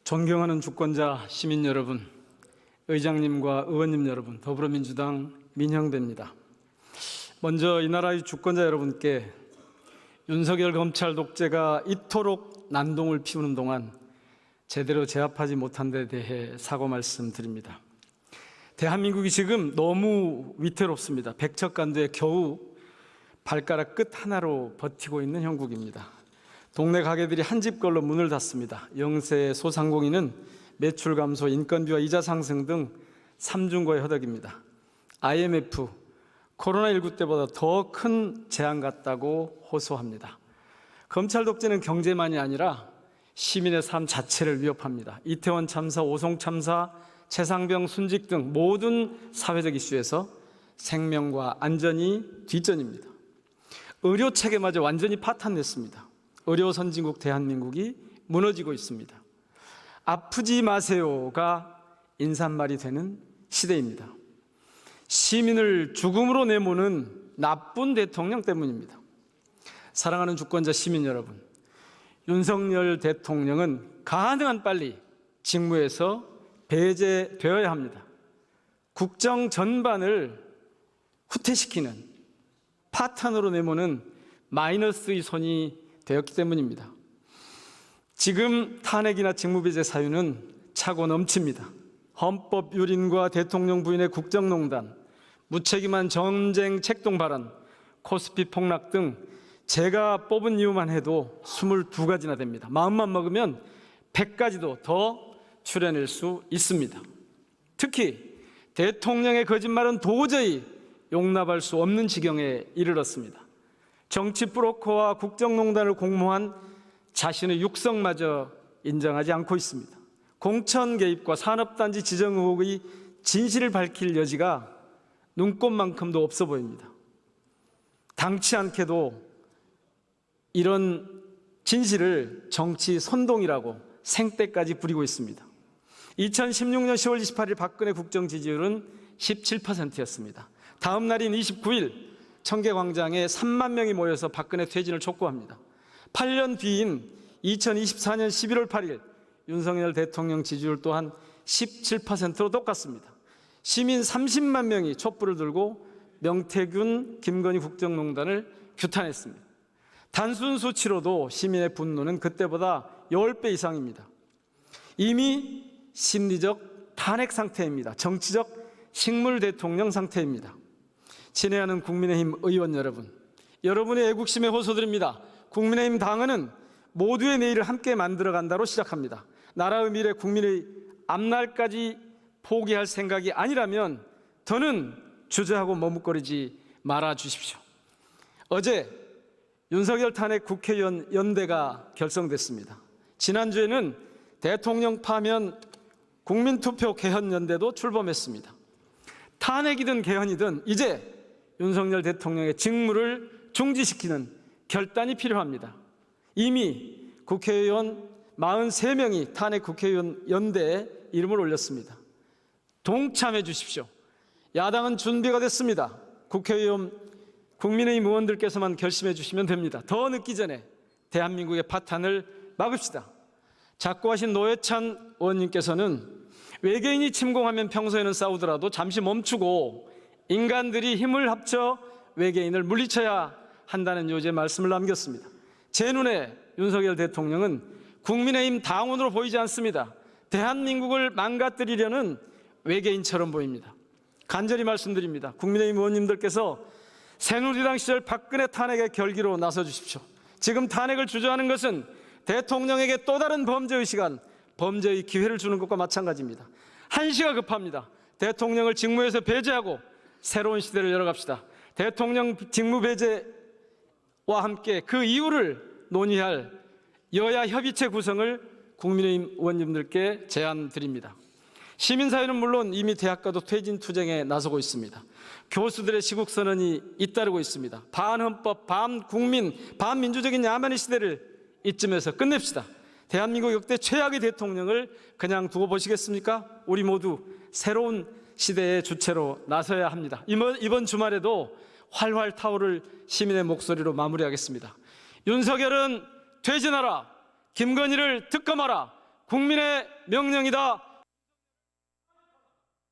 존경하는 주권자 시민 여러분, 의장님과 의원님 여러분, 더불어민주당 민형배입니다. 먼저 이 나라의 주권자 여러분께 윤석열 검찰 독재가 이토록 난동을 피우는 동안 제대로 제압하지 못한 데 대해 사과 말씀드립니다. 대한민국이 지금 너무 위태롭습니다. 백척간도에 겨우 발가락 끝 하나로 버티고 있는 형국입니다. 동네 가게들이 한 집 걸로 문을 닫습니다. 영세 소상공인은 매출 감소, 인건비와 이자 상승 등 삼중고의 허덕입니다. IMF, 코로나19 때보다 더 큰 재앙 같다고 호소합니다. 검찰 독재는 경제만이 아니라 시민의 삶 자체를 위협합니다. 이태원 참사, 오송 참사, 최상병 순직 등 모든 사회적 이슈에서 생명과 안전이 뒷전입니다. 의료 체계마저 완전히 파탄냈습니다. 의료 선진국 대한민국이 무너지고 있습니다. 아프지 마세요가 인사말이 되는 시대입니다. 시민을 죽음으로 내모는 나쁜 대통령 때문입니다. 사랑하는 주권자 시민 여러분, 윤석열 대통령은 가능한 빨리 직무에서 배제되어야 합니다. 국정 전반을 후퇴시키는 파탄으로 내모는 마이너스의 손이 되었기 때문입니다. 지금 탄핵이나 직무배제 사유는 차고 넘칩니다. 헌법 유린과 대통령 부인의 국정농단, 무책임한 전쟁 책동 발언, 코스피 폭락 등 제가 뽑은 이유만 해도 22가지나 됩니다. 마음만 먹으면 100가지도 더 추려낼 수 있습니다. 특히 대통령의 거짓말은 도저히 용납할 수 없는 지경에 이르렀습니다. 정치 브로커와 국정농단을 공모한 자신의 육성마저 인정하지 않고 있습니다. 공천 개입과 산업단지 지정 의혹의 진실을 밝힐 여지가 눈꼽만큼도 없어 보입니다. 당치 않게도 이런 진실을 정치 선동이라고 생떼까지 부리고 있습니다. 2016년 10월 28일 박근혜 국정 지지율은 17%였습니다. 다음 날인 29일 청계광장에 3만 명이 모여서 박근혜 퇴진을 촉구합니다. 8년 뒤인 2024년 11월 8일 윤석열 대통령 지지율 또한 17%로 똑같습니다. 시민 30만 명이 촛불을 들고 명태균, 김건희 국정농단을 규탄했습니다. 단순 수치로도 시민의 분노는 그때보다 10배 이상입니다. 이미 심리적 탄핵 상태입니다. 정치적 식물 대통령 상태입니다. 친애하는 국민의힘 의원 여러분, 여러분의 애국심에 호소드립니다. 국민의힘 당헌은 모두의 내일을 함께 만들어간다로 시작합니다. 나라의 미래, 국민의 앞날까지 포기할 생각이 아니라면 더는 주저하고 머뭇거리지 말아주십시오. 어제 윤석열 탄핵 국회의원 연대가 결성됐습니다. 지난주에는 대통령 파면 국민투표 개헌연대도 출범했습니다. 탄핵이든 개헌이든 이제 윤석열 대통령의 직무를 중지시키는 결단이 필요합니다. 이미 국회의원 43명이 탄핵 국회의원 연대에 이름을 올렸습니다. 동참해 주십시오. 야당은 준비가 됐습니다. 국회의원 국민의힘 의원들께서만 결심해 주시면 됩니다. 더 늦기 전에 대한민국의 파탄을 막읍시다. 작고하신 노회찬 의원님께서는 외계인이 침공하면 평소에는 싸우더라도 잠시 멈추고 인간들이 힘을 합쳐 외계인을 물리쳐야 한다는 요지의 말씀을 남겼습니다. 제 눈에 윤석열 대통령은 국민의힘 당원으로 보이지 않습니다. 대한민국을 망가뜨리려는 외계인처럼 보입니다. 간절히 말씀드립니다. 국민의힘 의원님들께서 새누리당 시절 박근혜 탄핵의 결기로 나서주십시오. 지금 탄핵을 주저하는 것은 대통령에게 또 다른 범죄의 시간, 범죄의 기회를 주는 것과 마찬가지입니다. 한시가 급합니다. 대통령을 직무에서 배제하고 새로운 시대를 열어갑시다. 대통령 직무 배제와 함께 그 이유를 논의할 여야 협의체 구성을 국민의힘 의원님들께 제안드립니다. 시민사회는 물론 이미 대학가도 퇴진 투쟁에 나서고 있습니다. 교수들의 시국선언이 잇따르고 있습니다. 반헌법, 반국민, 반민주적인 야만의 시대를 이쯤에서 끝냅시다. 대한민국 역대 최악의 대통령을 그냥 두고 보시겠습니까? 우리 모두 새로운 시대의 주체로 나서야 합니다. 이번 주말에도 활활 타오를 시민의 목소리로 마무리하겠습니다. 윤석열은 퇴진하라, 김건희를 특검하라, 국민의 명령이다.